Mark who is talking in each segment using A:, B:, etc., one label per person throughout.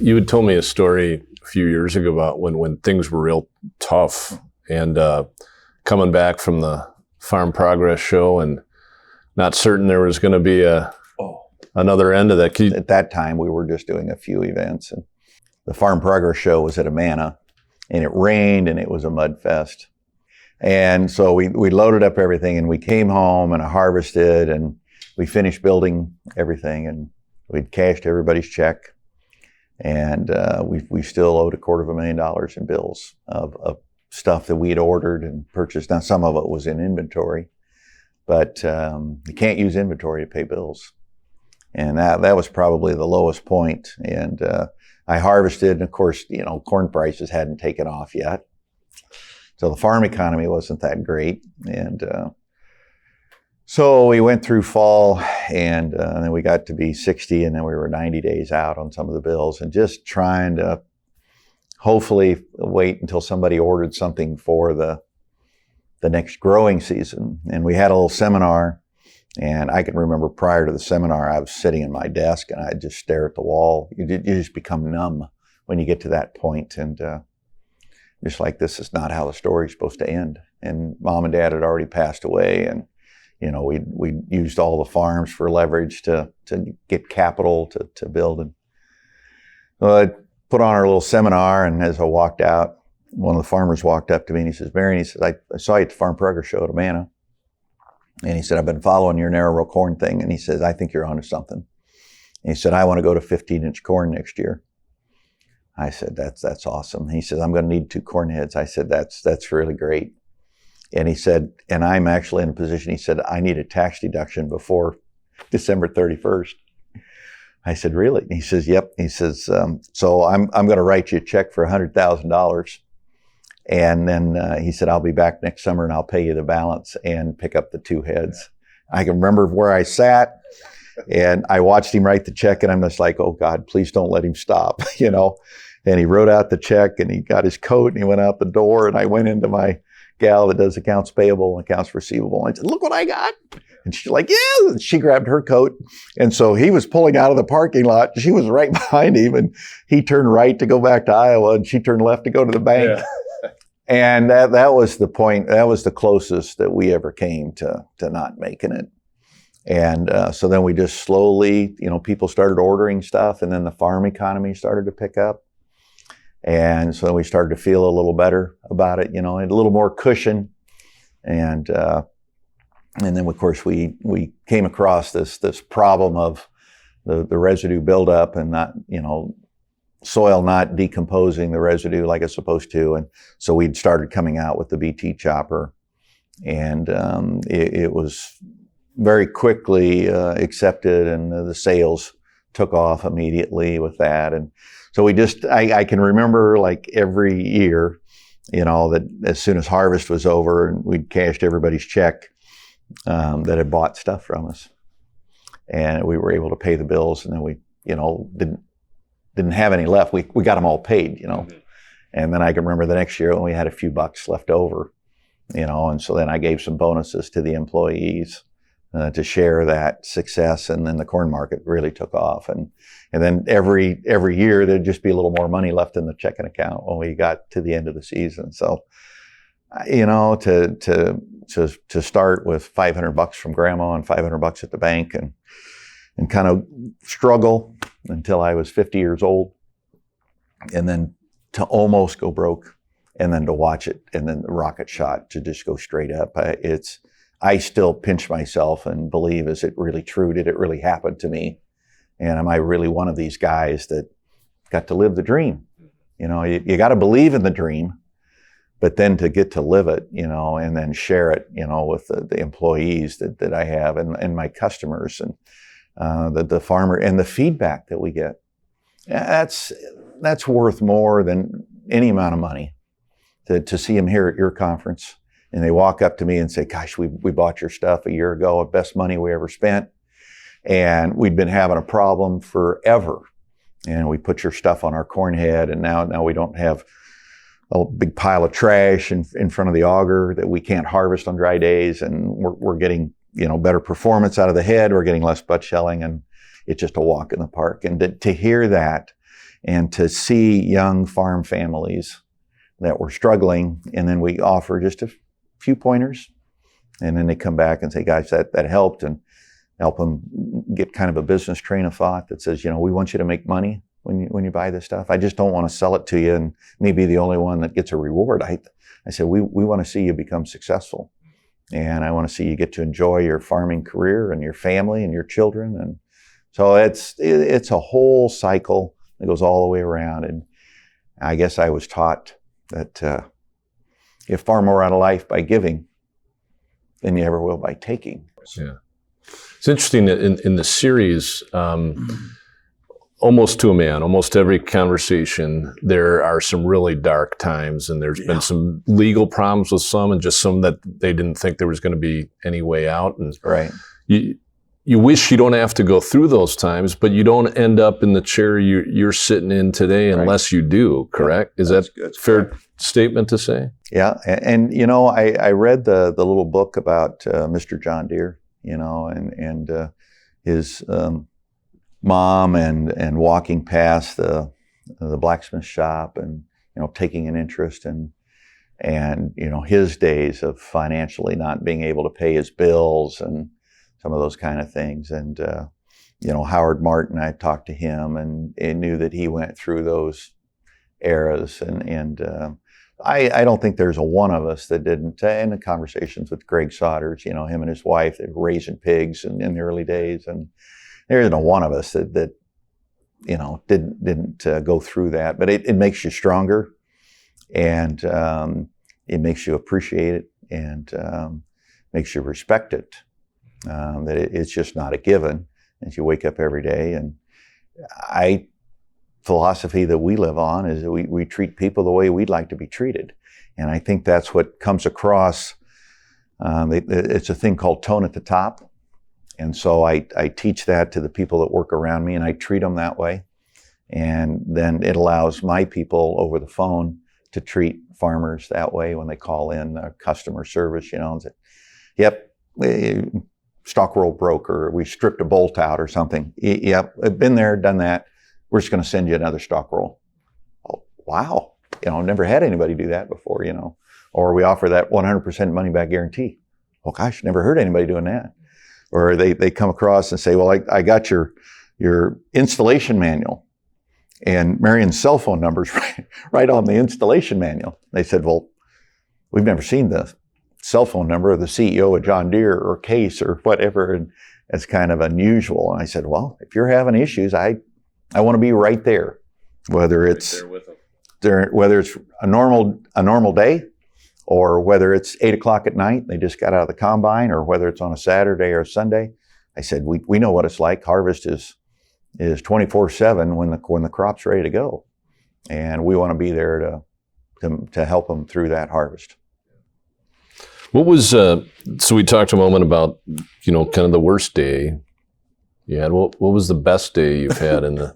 A: You had told me a story a few years ago about when things were real tough and coming back from the Farm Progress show and not certain there was going to be another end of that.
B: At that time, we were just doing a few events, and the Farm Progress show was at Amana, and it rained and it was a mud fest. And so we loaded up everything and we came home and I harvested and we finished building everything and we'd cashed everybody's check. And we still owed $250,000 in bills of stuff that we had ordered and purchased. Now, some of it was in inventory, but you can't use inventory to pay bills. And that was probably the lowest point. And I harvested, and of course, corn prices hadn't taken off yet. So the farm economy wasn't that great. And so we went through fall, and then we got to be 60, and then we were 90 days out on some of the bills, and just trying to hopefully wait until somebody ordered something for the next growing season. And we had a little seminar, and I can remember prior to the seminar, I was sitting in my desk, and I'd just stare at the wall. You just become numb when you get to that point, and just like, this is not how the story's supposed to end. And Mom and Dad had already passed away, and we used all the farms for leverage to get capital to build. And so I put on our little seminar, and as I walked out, one of the farmers walked up to me and he says, "Marion," he says, I saw you at the Farm Progress show at Amana. And he said, "I've been following your narrow row corn thing." And he says, "I think you're onto something." And he said, "I want to go to 15-inch corn next year." I said, that's awesome. He says, "I'm going to need 2 corn heads." I said, that's really great. And he said, "And I'm actually in a position," he said, "I need a tax deduction before December 31st. I said, "Really?" And he says, "Yep." He says, "So I'm going to write you a check for $100,000. And then he said, I'll be back next summer and I'll pay you the balance and pick up the 2 heads." I can remember where I sat, and I watched him write the check, and I'm just like, "Oh God, please don't let him stop," And he wrote out the check, and he got his coat, and he went out the door, and I went into my gal that does accounts payable and accounts receivable. And I said, "Look what I got." And she's like, "Yeah." And she grabbed her coat. And so he was pulling out of the parking lot. She was right behind him, and he turned right to go back to Iowa, and she turned left to go to the bank. Yeah. And that was the point. That was the closest that we ever came to not making it. And so then we just slowly, people started ordering stuff, and then the farm economy started to pick up. And so we started to feel a little better about it, and a little more cushion. And then of course we came across this problem of the residue buildup and not, soil not decomposing the residue like it's supposed to. And so we'd started coming out with the BT chopper, and it was very quickly accepted, and the sales took off immediately with that. And so I can remember, like, every year, that as soon as harvest was over and we'd cashed everybody's check that had bought stuff from us, and we were able to pay the bills, and then we, didn't have any left. We got them all paid,
A: Mm-hmm.
B: And then I can remember the next year when we had a few bucks left over, and so then I gave some bonuses to the employees to share that success, and then the corn market really took off, and then every year there'd just be a little more money left in the checking account when we got to the end of the season. So, to start with $500 from grandma and $500 at the bank, and kind of struggle until I was 50 years old, and then to almost go broke, and then to watch it, and then the rocket shot to just go straight up. I still pinch myself and believe, is it really true? Did it really happen to me? And am I really one of these guys that got to live the dream? You got to believe in the dream, but then to get to live it, and then share it, with the employees that I have, and my customers, and the farmer, and the feedback that we get. That's worth more than any amount of money to see them here at your conference. And they walk up to me and say, "Gosh, we bought your stuff a year ago, the best money we ever spent. And we'd been having a problem forever. And we put your stuff on our corn head, and now we don't have a big pile of trash in front of the auger that we can't harvest on dry days. And we're getting, better performance out of the head. We're getting less butt shelling, and it's just a walk in the park." And to hear that, and to see young farm families that were struggling, and then we offer just a few pointers, and then they come back and say, guys, that helped, and help them get kind of a business train of thought that says, we want you to make money when you buy this stuff. I just don't want to sell it to you and me be the only one that gets a reward. I said, we want to see you become successful. And I want to see you get to enjoy your farming career and your family and your children. And so it's a whole cycle that goes all the way around. And I guess I was taught that you far more out of life by giving than you ever will by taking.
A: Yeah. It's interesting that in the series, almost to a man, almost every conversation, there are some really dark times, and there's been some legal problems with some, and just some that they didn't think there was going to be any way out. And
B: right.
A: You wish you don't have to go through those times, but you don't end up in the chair you're sitting in today unless you do, correct?
B: Yeah,
A: Is that a fair statement to say?
B: Yeah, and I read the little book about Mr. John Deere, and his mom and walking past the blacksmith shop and taking an interest and his days of financially not being able to pay his bills and some of those kind of things. And Howard Martin, I talked to him and knew that he went through those eras, and I don't think there's a one of us that didn't. In the conversations with Greg Sodders, him and his wife, they were raising pigs in the early days, and there isn't a one of us that didn't go through that. But it makes you stronger, and it makes you appreciate it, and makes you respect it. That it's just not a given as you wake up every day. And philosophy that we live on is that we treat people the way we'd like to be treated. And I think that's what comes across. It's a thing called tone at the top. And so I teach that to the people that work around me, and I treat them that way. And then it allows my people over the phone to treat farmers that way when they call in customer service, and say, yep, stock roll broke, or we stripped a bolt out or something. Yep, I've been there, done that. We're just going to send you another stock roll. Oh, wow. Never had anybody do that before, Or we offer that 100% money back guarantee. Well, gosh, never heard anybody doing that. Or they come across and say, well, I got your installation manual, and Marion's cell phone number's right on the installation manual. They said, well, we've never seen the cell phone number of the CEO of John Deere or Case or whatever, and it's kind of unusual. And I said, well, if you're having issues, I want to be right there, whether it's a normal day, or whether it's 8 o'clock at night, they just got out of the combine, or whether it's on a Saturday or a Sunday. I said, we know what it's like. Harvest is 24/7 when the crop's ready to go, and we want to be there to help them through that harvest.
A: What was so we talked a moment about kind of the worst day you had. What was the best day you've had in the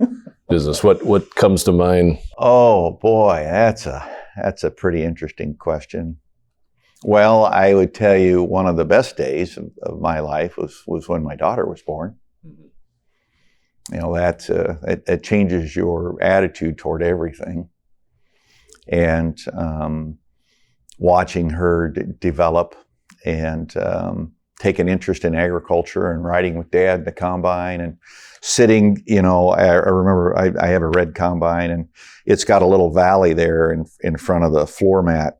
A: business? What comes to mind? Oh
B: boy, that's a pretty interesting question. Well, I would tell you one of the best days of my life was when my daughter was born. Mm-hmm. It changes your attitude toward everything, and watching her develop and take an interest in agriculture and riding with Dad in the combine and sitting, I remember I have a red combine, and it's got a little valley there in front of the floor mat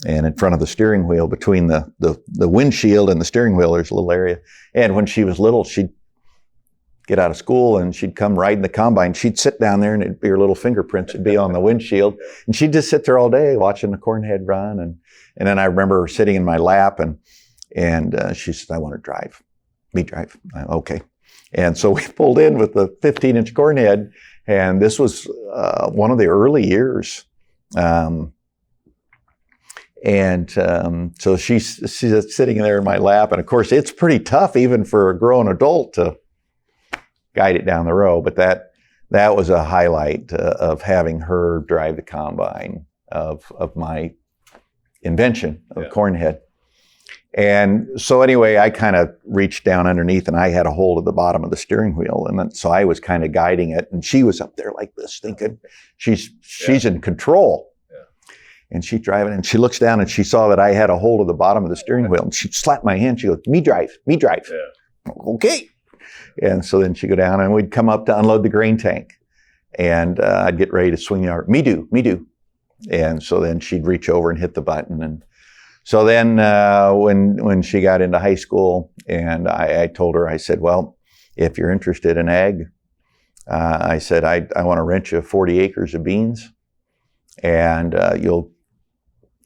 B: and in front of the steering wheel. Between the windshield and the steering wheel, there's a little area. And when she was little, she'd get out of school and she'd come ride in the combine. She'd sit down there, and it'd be her little fingerprints would be on the windshield. And she'd just sit there all day watching the corn head run. And then I remember her sitting in my lap, and she said, I want to drive. Me drive. Okay. And so we pulled in with the 15-inch corn head, and this was one of the early years. So she's sitting there in my lap, and of course it's pretty tough even for a grown adult to guide it down the road. But that was a highlight of having her drive the combine of my invention of corn head. And so anyway, I kind of reached down underneath and I had a hold of the bottom of the steering wheel. And then, so I was kind of guiding it and she was up there like this thinking she's in control. Yeah. And she's driving and she looks down and she saw that I had a hold of the bottom of the steering wheel and she slapped my hand. She goes, me drive. Yeah. Okay. And so then she'd go down and we'd come up to unload the grain tank and I'd get ready to swing the arm. Me do. And so then she'd reach over and hit the button. And so then when she got into high school and I told her, I said, well, if you're interested in ag, I said, I want to rent you 40 acres of beans and you'll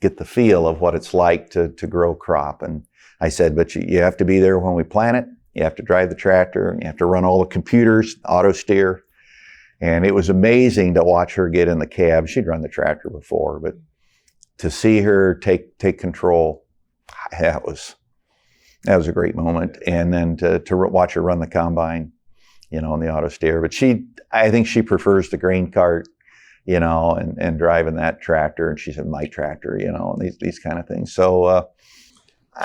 B: get the feel of what it's like to grow crop. And I said, but you have to be there when we plant it. You have to drive the tractor and you have to run all the computers, auto steer. And it was amazing to watch her get in the cab. She'd run the tractor before, but to see her take control, that was a great moment. And then to watch her run the combine, in the auto steer. But I think she prefers the grain cart, and driving that tractor. And she said, my tractor, and these kind of things. So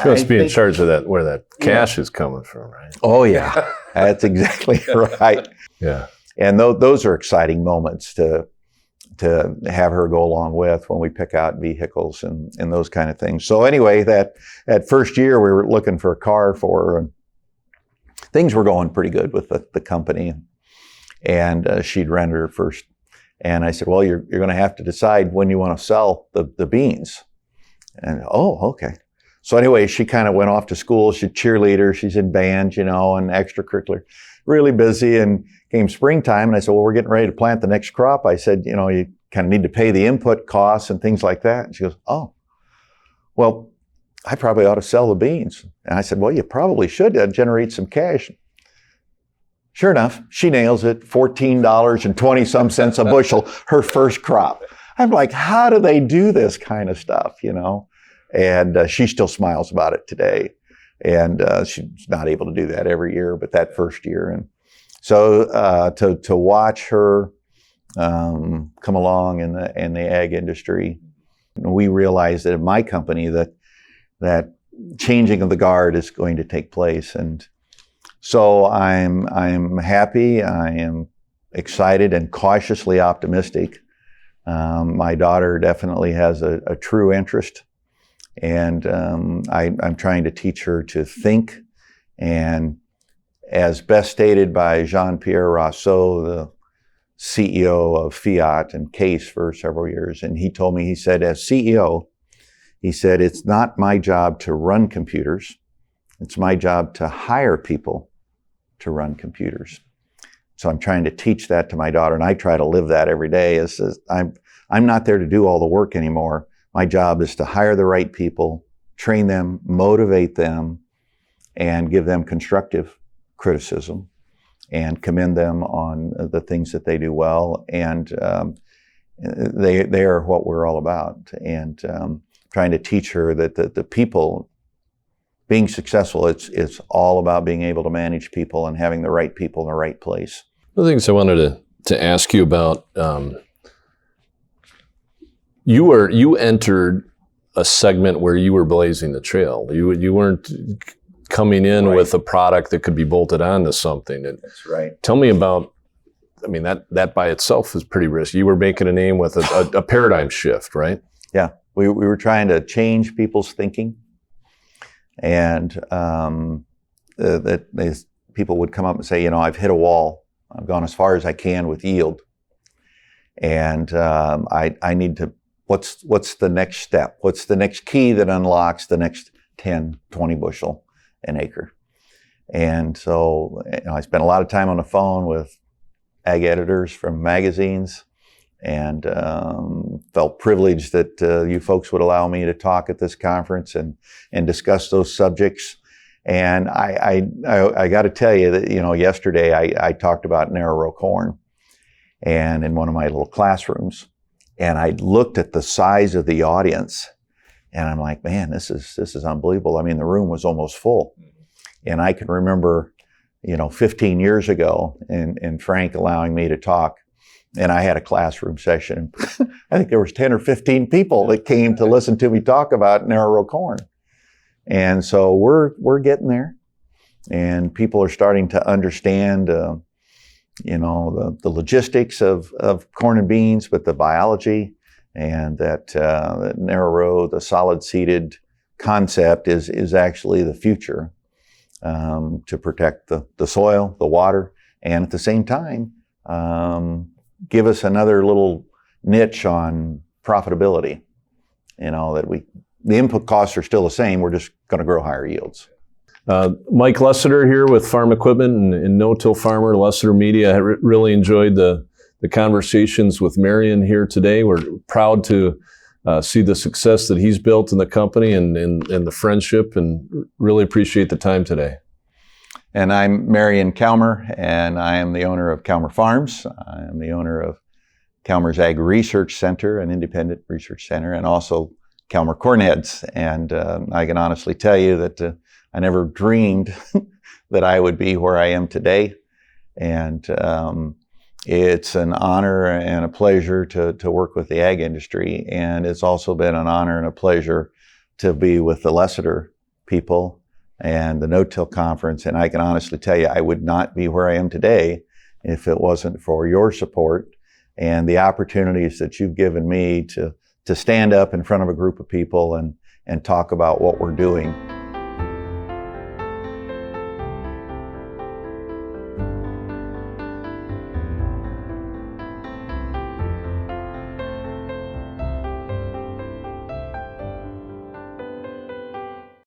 A: she must be in charge of that, where that cash is coming from, right?
B: Oh yeah, that's exactly right. Yeah. And those are exciting moments to have her go along with when we pick out vehicles and those kind of things. So anyway, that first year we were looking for a car for her and things were going pretty good with the company. And she'd rented her first. And I said, well, you're going to have to decide when you want to sell the beans. And, oh, okay. So anyway, she kind of went off to school. She's a cheerleader. She's in band, and extracurricular. Really busy. And came springtime, and I said, well, we're getting ready to plant the next crop. I said, you kind of need to pay the input costs and things like that. And she goes, oh, well, I probably ought to sell the beans. And I said, well, you probably should. That'd generate some cash. Sure enough, she nails it, $14.20 a bushel, her first crop. I'm like, how do they do this kind of stuff, And she still smiles about it today. And she's not able to do that every year, but that first year. And so to watch her come along in the ag industry, we realized that in my company that changing of the guard is going to take place. And so I'm happy, I am excited and cautiously optimistic. My daughter definitely has a true interest. And I'm trying to teach her to think, and as best stated by Jean-Pierre Rousseau, the CEO of Fiat and Case for several years, and he told me, he said, as CEO, he said, it's not my job to run computers, it's my job to hire people to run computers. So I'm trying to teach that to my daughter, and I try to live that every day. I'm not there to do all the work anymore. My job is to hire the right people, train them, motivate them, and give them constructive criticism and commend them on the things that they do well. And they are what we're all about. And trying to teach her that the people, being successful, it's all about being able to manage people and having the right people in the right place.
A: One of the things I wanted to ask you about, you entered a segment where you were blazing the trail. You weren't coming in right with a product that could be bolted onto something. And
B: that's right.
A: Tell me about, that by itself is pretty risky. You were making a name with a paradigm shift, right?
B: Yeah, we were trying to change people's thinking, and that people would come up and say, I've hit a wall. I've gone as far as I can with yield, and I need to. What's the next step? What's the next key that unlocks the next 10, 20 bushel an acre? And so I spent a lot of time on the phone with ag editors from magazines, and felt privileged that you folks would allow me to talk at this conference and discuss those subjects. And I got to tell you that, yesterday I talked about narrow row corn, and in one of my little classrooms. And I looked at the size of the audience, and I'm like, man, this is unbelievable. The room was almost full. And I can remember, 15 years ago, and Frank allowing me to talk, and I had a classroom session. I think there was 10 or 15 people that came to listen to me talk about narrow row corn. And so we're getting there, and people are starting to understand, the logistics of corn and beans, but the biology, and that narrow row, the solid seeded concept is actually the future, to protect the soil, the water, and at the same time, give us another little niche on profitability. That the input costs are still the same. We're just going to grow higher yields.
A: Mike Lessiter here with Farm Equipment and No-Till Farmer, Lessiter Media. I really enjoyed the conversations with Marion here today. We're proud to see the success that he's built in the company and the friendship, and really appreciate the time today.
B: And I'm Marion Calmer, and I am the owner of Calmer Farms. I am the owner of Calmer's Ag Research Center, an independent research center, and also Calmer Cornheads. And I can honestly tell you that I never dreamed that I would be where I am today. And it's an honor and a pleasure to work with the ag industry. And it's also been an honor and a pleasure to be with the Lessiter people and the No-Till Conference. And I can honestly tell you, I would not be where I am today if it wasn't for your support and the opportunities that you've given me to stand up in front of a group of people and talk about what we're doing.